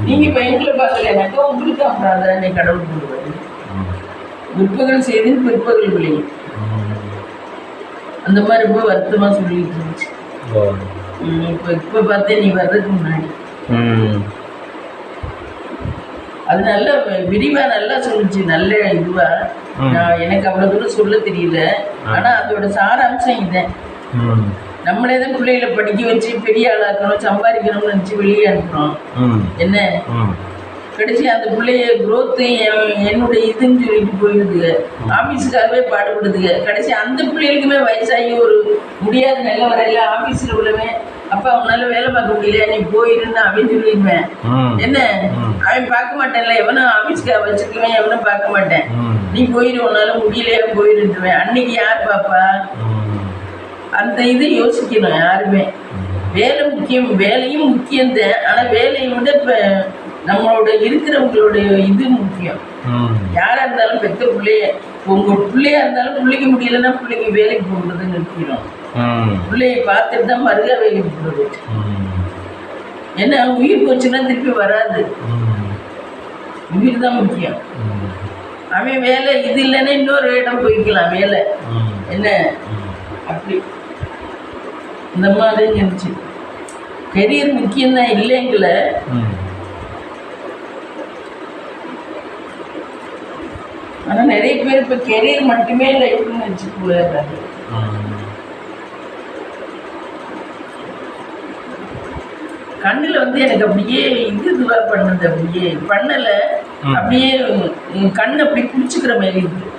நீங்கள் இப்போ எங்களை பார்க்கலனாக்கா உங்களுக்கும் அப்புறம் அதை கடவுள் கொடுக்குறது. முற்பகல் செய்து பிற்பகல் விளையும். அந்த மாதிரி ரொம்ப வருத்தமாக சொல்லிட்டு இருந்துச்சு. இப்போ பார்த்தேன் நீ வர்றதுக்கு முன்னாடி அது நல்ல விரிவாக நல்லா சொல்லிச்சு, நல்ல இதுவாக. நான் எனக்கு அவ்வளோ தூரம் சொல்ல தெரியல, ஆனால் அதோட சாராம்சம் இதை. நம்மளே தான் பிள்ளைகளை படிக்க வச்சு பெரிய ஆளாக்கணும், சம்பாதிக்கணும்னு நினச்சி வெளியே அனுப்புகிறோம். என்ன கடைசி அந்த பிள்ளைய குரோத்து என்னுடைய இதுன்னு சொல்லிட்டு போயிடுதுங்க, ஆஃபீஸுக்காகவே பாடுபடுதுங்க. கடைசி அந்த பிள்ளைகளுக்குமே வயசாகி ஒரு முடியாத நிலை வரையில ஆஃபீஸில் உள்ளவன் அப்பா அவனால வேலை பார்க்க முடியல நீ போயிருன்னு அவன் சொல்லிடுவேன். என்ன அவன் பார்க்க மாட்டேன்ல, எவனும் ஆஃபீஸ்க்கு வச்சுக்குவேன், எவனும் பார்க்க மாட்டேன். நீ போயிரு, உன்னால முடியலையா போயிருந்துருவேன். அன்னைக்கு யார் பாப்பா? அந்த இது யோசிக்கணும் யாருமே. வேலை முக்கியம், வேலையும் முக்கியம்தான். ஆனால் வேலையை விட இப்போ நம்மளோட இருக்கிறவங்களோட இது முக்கியம். யாராக இருந்தாலும் பெற்ற பிள்ளைய, உங்கள் பிள்ளையா இருந்தாலும் பிள்ளைக்கு முடியலைன்னா பிள்ளைக்கு வேலைக்கு போகிறது நிறுத்திடும். பிள்ளைய பார்த்துட்டு தான் மறுகா வேலைக்கு போகிறது. ஏன்னா உயிர் போச்சுன்னா திருப்பி வராது. உயிர் தான் முக்கியம். அவன் வேலை இது இல்லைன்னா இன்னொரு இடம் போய்க்கலாம் வேலை. என்ன அப்படி இந்த மாதிரி இருந்துச்சு. கெரியர் முக்கியம்தான் இல்லைங்கள. ஆனால் நிறைய பேர் இப்போ கெரியர் மட்டுமே லைஃப்னு நினச்சி போயிடுறாங்க. கண்ணில் வந்து எனக்கு அப்படியே இதுவாக பண்ணது, அப்படியே பண்ணலை, அப்படியே கண் அப்படி பிடிச்சிக்கிற மாதிரி இருக்கு.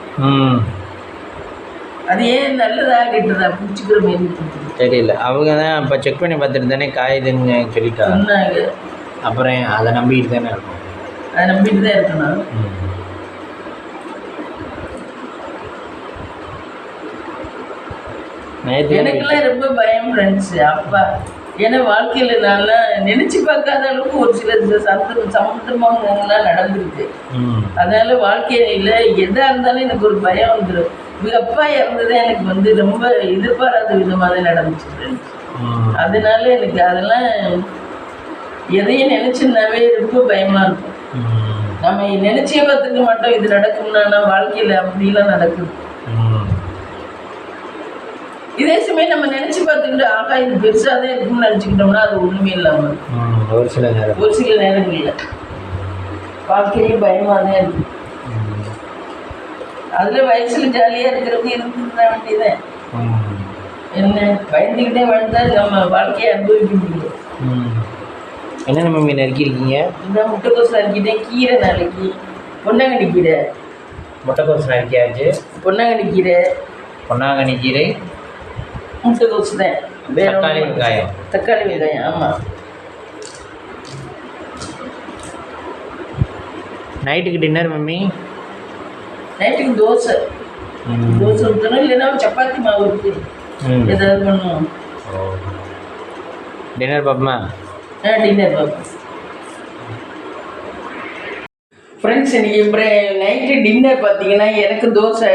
அது ஏன் நல்லதா கெட்டதா பிடிச்சிக்கிற மாதிரி தெரியல. அவங்க தான் இப்போ செக் பண்ணி பார்த்துட்டு தானே காயுதுன்னு சொல்லிட்டாங்க சொன்னாங்க. அப்புறம் அதை நம்பிட்டு தானே இருக்கும். அதை நம்பிட்டு தான் இருக்கணும். எனக்கெல்லாம் ரொம்ப பயம் ஃப்ரெண்ட்ஸ் அப்பா. ஏன்னா வாழ்க்கையில் நான்லாம் நினச்சி பார்க்காத அளவுக்கு ஒரு சில சமுத்திரமாகலாம் நடந்துருக்கு. அதனால வாழ்க்கையில் எதாக இருந்தாலும் எனக்கு ஒரு பயம் வந்துடும். எங்கள் அப்பா இறந்ததே எனக்கு வந்து ரொம்ப எதிர்பாராத விதமாக தான் நடந்துச்சு ஃப்ரெண்ட்ஸ். அதனால எனக்கு அதெல்லாம் எதையும் நினச்சிருந்தாவே ரொம்ப பயமாக இருக்கும். நம்ம நினச்சே பார்த்துக்க மாட்டோம் இது நடக்கும்னா, வாழ்க்கையில் அப்படிலாம் நடக்குது. இதே சமயம் நம்ம நினச்சி பார்த்துக்கிட்டு ஆகா இது பெருசாக தான் இருக்குன்னு நினச்சிக்கிட்டோம்னா அது ஒன்றுமே இல்லாமல் ஒரு சில நேரங்களில் வாழ்க்கையே பயமாக தான் இருக்குது. அதில் வயசில் ஜாலியாக இருக்கிறவங்க இருந்துட வேண்டியதான். என்ன பயந்துக்கிட்டே வாழ்ந்தால் நம்ம வாழ்க்கையை அனுபவிக்க முடியும். என்ன நம்ம மீன் நறுக்கிருக்கீங்க? இந்த முட்டைக்கோஸ் நறுக்கிட்டேன். கீரை நாளைக்கு பொன்னாங்கண்ணி கீரை. முட்டைக்கோஸ் நறுக்கியாச்சு. பொன்னாங்கண்ணி கீரை, பொன்னாங்கண்ணி கீரை, முட்டைக்கோஸ் தான். தக்காளி வெங்காயம். தக்காளி வெங்காயம் ஆமாம். நைட்டுக்கு டின்னர் மம்மி? நைட்டுக்கு தோசை ஊற்றணும், இல்லைன்னா சப்பாத்தி மாவு இருக்குது ஏதாவது பண்ணுவோம். டின்னர் பார்ப்போமா? டின்னர் பார்ப்போம் ஃப்ரெண்ட்ஸ். இன்றைக்கி நைட்டு டின்னர் பார்த்தீங்கன்னா எனக்கு தோசை.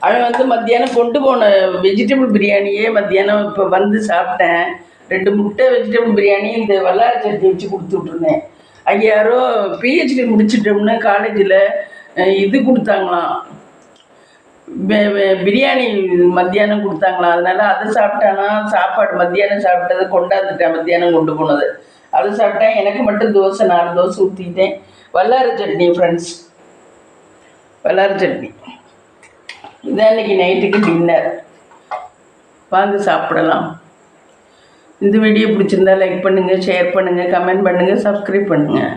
அவன் வந்து மத்தியானம் கொண்டு போன வெஜிடபிள் பிரியாணியே மத்தியானம் இப்போ வந்து சாப்பிட்டேன். 2 முட்டை வெஜிடபிள் பிரியாணி இந்த வல்லாரை சட்னி வச்சு கொடுத்து விட்ருந்தேன். அங்கே யாரோ பிஹெச்டி முடிச்சிட்டோம்னா காலேஜில் இது கொடுத்தாங்களாம், பிரியாணி மத்தியானம் கொடுத்தாங்களாம். அதனால் அதை சாப்பிட்டானா சாப்பாடு மத்தியானம் சாப்பிட்டது கொண்டாந்துட்டேன். மத்தியானம் கொண்டு போனது அது சாப்பிட்டேன். எனக்கு மட்டும் தோசை 4 தோசை ஊற்றிக்கிட்டேன். வல்லாரை சட்னி ஃப்ரெண்ட்ஸ், வல்லாரை சட்னி இதான் இன்றைக்கி நைட்டுக்கு டின்னர். வாங்க சாப்பிடலாம். இந்த வீடியோ பிடிச்சிருந்தா லைக் பண்ணுங்கள், ஷேர் பண்ணுங்கள், கமெண்ட் பண்ணுங்கள், சப்ஸ்கிரைப் பண்ணுங்கள்.